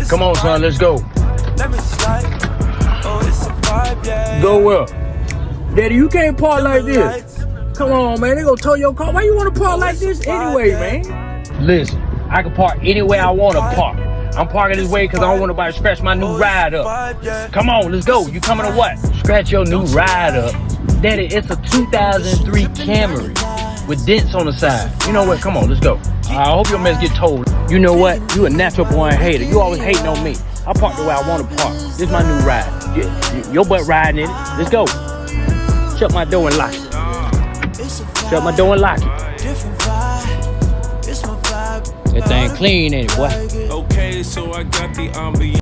Come on, son, let's go. Go where? Daddy, you can't park like this. Come on, man. They gonna tow your car. Why you wanna park like this anyway, man? Listen, I can park anywhere I wanna park. I'm parking this way because I don't want nobody to scratch my new ride up. Come on, let's go. You coming to what? Scratch your new ride up. Daddy, it's a 2003 Camry with dents on the side. You know what? Come on, let's go. I hope your mess get towed. You know what? You a natural born hater. You always hating on me. I park the way I want to park. This is my new ride. Your butt riding in it. Let's go. Shut my door and lock it. Shut my door and lock it. That thing clean, ain't it, boy? Okay, so I got the ambiance.